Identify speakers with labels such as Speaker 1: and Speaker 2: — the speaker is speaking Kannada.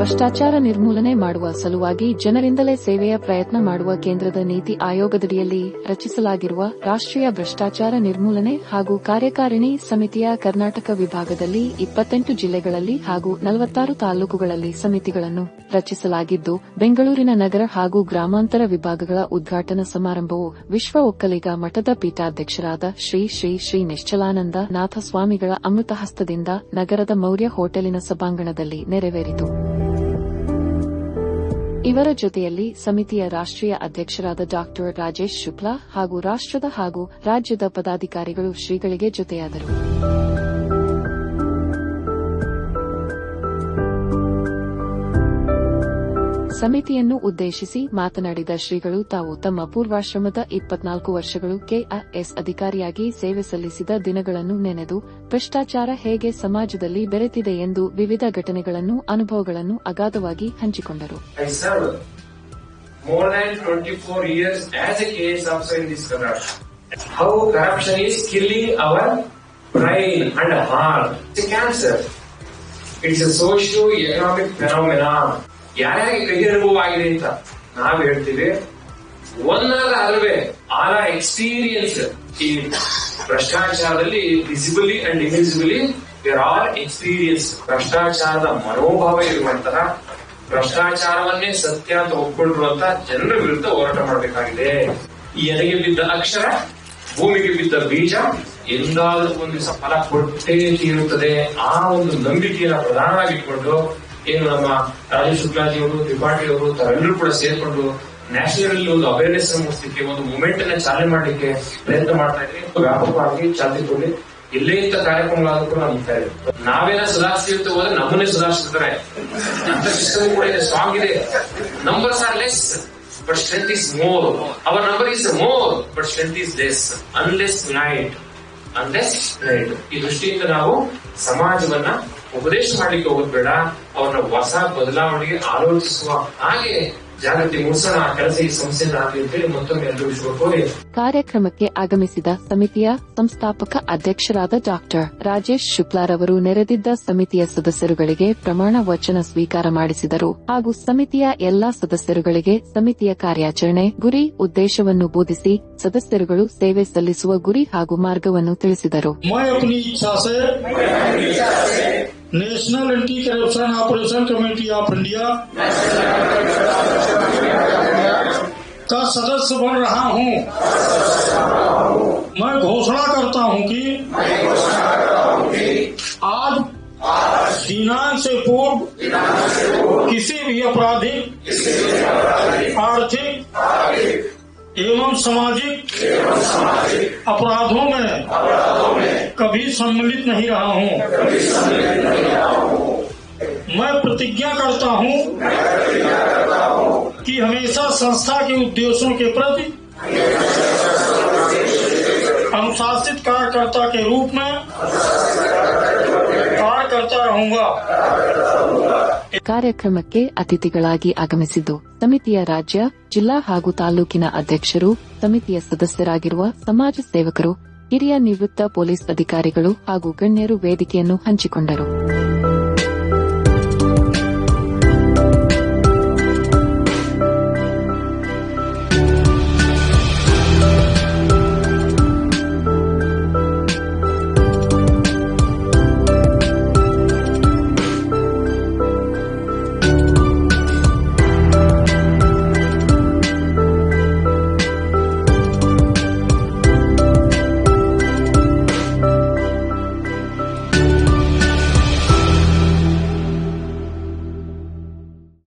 Speaker 1: ಭ್ರಷ್ಟಾಚಾರ ನಿರ್ಮೂಲನೆ ಮಾಡುವ ಸಲುವಾಗಿ ಜನರಿಂದಲೇ ಸೇವೆಯ ಪ್ರಯತ್ನ ಮಾಡುವ ಕೇಂದ್ರದ ನೀತಿ ಆಯೋಗದಡಿಯಲ್ಲಿ ರಚಿಸಲಾಗಿರುವ ರಾಷ್ಟ್ರೀಯ ಭ್ರಷ್ಟಾಚಾರ ನಿರ್ಮೂಲನೆ ಹಾಗೂ ಕಾರ್ಯಕಾರಿಣಿ ಸಮಿತಿಯ ಕರ್ನಾಟಕ ವಿಭಾಗದಲ್ಲಿ 28 ಜಿಲ್ಲೆಗಳಲ್ಲಿ ಹಾಗೂ 46 ತಾಲೂಕುಗಳಲ್ಲಿ ಸಮಿತಿಗಳನ್ನು ರಚಿಸಲಾಗಿದ್ದು, ಬೆಂಗಳೂರಿನ ನಗರ ಹಾಗೂ ಗ್ರಾಮಾಂತರ ವಿಭಾಗಗಳ ಉದ್ಘಾಟನಾ ಸಮಾರಂಭವು ವಿಶ್ವ ಒಕ್ಕಲಿಗ ಮಠದ ಪೀಠಾಧ್ಯಕ್ಷರಾದ ಶ್ರೀ ಶ್ರೀ ಶ್ರೀ ನಿಶ್ಚಲಾನಂದ ನಾಥ ಸ್ವಾಮಿಗಳ ಅಮೃತಹಸ್ತದಿಂದ ನಗರದ ಮೌರ್ಯ ಹೋಟೆಲಿನ ಸಭಾಂಗಣದಲ್ಲಿ ನೆರವೇರಿತು. ಇವರ ಜೊತೆಯಲ್ಲಿ ಸಮಿತಿಯ ರಾಷ್ಟ್ರೀಯ ಅಧ್ಯಕ್ಷರಾದ ಡಾ. ರಾಜೇಶ್ ಶುಕ್ಲಾ ಹಾಗೂ ರಾಷ್ಟ್ರದ ಹಾಗೂ ರಾಜ್ಯದ ಪದಾಧಿಕಾರಿಗಳು ಶ್ರೀಗಳಿಗೆ ಜೊತೆಯಾದರು. ಸಮಿತಿಯನ್ನು ಉದ್ದೇಶಿಸಿ ಮಾತನಾಡಿದ ಶ್ರೀಗಳು ತಾವು ತಮ್ಮ ಪೂರ್ವಾಶ್ರಮದ 24 ವರ್ಷಗಳು ಕೆಎಎಸ್ ಅಧಿಕಾರಿಯಾಗಿ ಸೇವೆ ಸಲ್ಲಿಸಿದ ದಿನಗಳನ್ನು ನೆನೆದು ಭ್ರಷ್ಟಾಚಾರ ಹೇಗೆ ಸಮಾಜದಲ್ಲಿ ಬೆರೆತಿದೆ ಎಂದು ವಿವಿಧ ಘಟನೆಗಳನ್ನು ಅನುಭವಗಳನ್ನು ಅಗಾಧವಾಗಿ ಹಂಚಿಕೊಂಡರು.
Speaker 2: More than 24 years as a KS officer in this country. How corruption is killing our brain and heart. It's a cancer. It's a socio-economic phenomenon. ಯಾರ್ಯಾರಿಗೆ ಕೈ ಅನುಭವ ಆಗಿದೆ ಅಂತ ನಾವ್ ಹೇಳ್ತೀವಿ. ಒಂದಾದ ಅಲ್ವೇ ಆರ ಎಕ್ಸ್ಪೀರಿಯನ್ಸ್ ಈ ಭ್ರಷ್ಟಾಚಾರದಲ್ಲಿ visibly and invisibly we're all experience. ಭ್ರಷ್ಟಾಚಾರದ ಮನೋಭಾವ ಇರುವಂತಹ, ಭ್ರಷ್ಟಾಚಾರವನ್ನೇ ಸತ್ಯ ಅಂತ ಒಪ್ಕೊಂಡಿರುವಂತ ಜನರ ವಿರುದ್ಧ ಹೋರಾಟ ಮಾಡಬೇಕಾಗಿದೆ. ಈ ಎದೆಗೆ ಬಿದ್ದ ಅಕ್ಷರ, ಭೂಮಿಗೆ ಬಿದ್ದ ಬೀಜ ಎಂದಾದ್ರೂ ಒಂದು ದಿವಸ ಫಲ ಕೊಟ್ಟೇ ತೀರುತ್ತದೆ. ಆ ಒಂದು ನಂಬಿಕೆಯನ್ನು ಪ್ರಧಾನವಾಗಿಟ್ಕೊಂಡು ಏನು ನಮ್ಮ ರಾಜೇಶ್ ಶುಕ್ಲಾಜಿಯವರು, ತ್ರಿಪಾಠಿಯವರು ತಾವೆಲ್ಲರೂ ಕೂಡ ಸೇರ್ಕೊಂಡು ನ್ಯಾಷನಲ್ ಒಂದು ಅವೇರ್ನೆಸ್ ಮೂಡಿಸಲಿಕ್ಕೆ, ಒಂದು ಮೂವ್ಮೆಂಟ್ ಅನ್ನ ಚಾಲನೆ ಮಾಡಲಿಕ್ಕೆ ಪ್ರಯತ್ನ ಮಾಡ್ತಾ ಇದ್ವಿ. ವ್ಯಾಪಕವಾಗಿ ಚಾಲನೆ ಕೊಡಿ. ಎಲ್ಲೇ ಇಂಥ ಕಾರ್ಯಕ್ರಮಗಳಾದ್ರೂ ಕೂಡ ನಮ್ತಾ ಇದೆ. ನಾವೇನ ಸುಧಾರಿಸ್ತಿರ್ತ ಹೋದ್ರೆ ನಮ್ಮನ್ನೇ ಸುಧಾರಿಸ್ತಿರ್ತಾರೆ ಅಂತ ಸಿಸ್ಟಮ್ ಕೂಡ ಇದೆ, ಸ್ಟ್ರಾಂಗ್ ಇದೆ. Numbers are less but strength is more. Our number is more but strength is less unless unite. ಈ ದೃಷ್ಟಿಯಿಂದ ನಾವು ಸಮಾಜವನ್ನ ಉಪದೇಶ ಮಾಡ್ಲಿಕ್ಕೆ ಹೋಗೋದು ಬೇಡ, ಅವರ ಹೊಸ ಬದಲಾವಣೆಗೆ ಆಲೋಚಿಸುವ ಹಾಗೆ ಜಾಗೃತಿ ಮೂಡಿಸೋಣ. ಕೆಲಸ ಈ ಸಂಸ್ಥೆಯಿಂದ ಆಗಲಿ ಮತ್ತೊಮ್ಮೆ ಅನುಭವಿಸಬೇಕು.
Speaker 1: ಕಾರ್ಯಕ್ರಮಕ್ಕೆ ಆಗಮಿಸಿದ ಸಮಿತಿಯ ಸಂಸ್ಥಾಪಕ ಅಧ್ಯಕ್ಷರಾದ ಡಾ. ರಾಜೇಶ್ ಶುಕ್ಲಾರವರು ನೆರೆದಿದ್ದ ಸಮಿತಿಯ ಸದಸ್ಯರುಗಳಿಗೆ ಪ್ರಮಾಣ ವಚನ ಸ್ವೀಕಾರ ಮಾಡಿಸಿದರು ಹಾಗೂ ಸಮಿತಿಯ ಎಲ್ಲಾ ಸದಸ್ಯರುಗಳಿಗೆ ಸಮಿತಿಯ ಕಾರ್ಯಾಚರಣೆ, ಗುರಿ, ಉದ್ದೇಶವನ್ನು ಬೋಧಿಸಿ ಸದಸ್ಯರುಗಳು ಸೇವೆ ಸಲ್ಲಿಸುವ ಗುರಿ ಹಾಗೂ ಮಾರ್ಗವನ್ನು ತಿಳಿಸಿದರು.
Speaker 3: National anti corruption operation committee of India का सदस्य बन रहा हूं। मैं घोषणा करता हूं कि आज दिनांक से पूर्व किसी भी आपराधिक, आर्थिक एवं सामाजिक अपराधों में कभी सम्मिलित नहीं रहा हूं। मैं प्रतिज्ञा करता हूं कि हमेशा संस्था के उद्देश्यों के प्रति अनुशासित कार्यकर्ता के रूप में कार्य करता रहूंगा.
Speaker 1: ಕಾರ್ಯಕ್ರಮಕ್ಕೆ ಅತಿಥಿಗಳಾಗಿ ಆಗಮಿಸಿದ್ದು ಸಮಿತಿಯ ರಾಜ್ಯ, ಜಿಲ್ಲಾ ಹಾಗೂ ತಾಲೂಕಿನ ಅಧ್ಯಕ್ಷರು, ಸಮಿತಿಯ ಸದಸ್ಯರಾಗಿರುವ ಸಮಾಜ ಸೇವಕರು, ಹಿರಿಯ ನಿವೃತ್ತ ಪೊಲೀಸ್ ಅಧಿಕಾರಿಗಳು ಹಾಗೂ ಗಣ್ಯರು ವೇದಿಕೆಯನ್ನು ಹಂಚಿಕೊಂಡರು.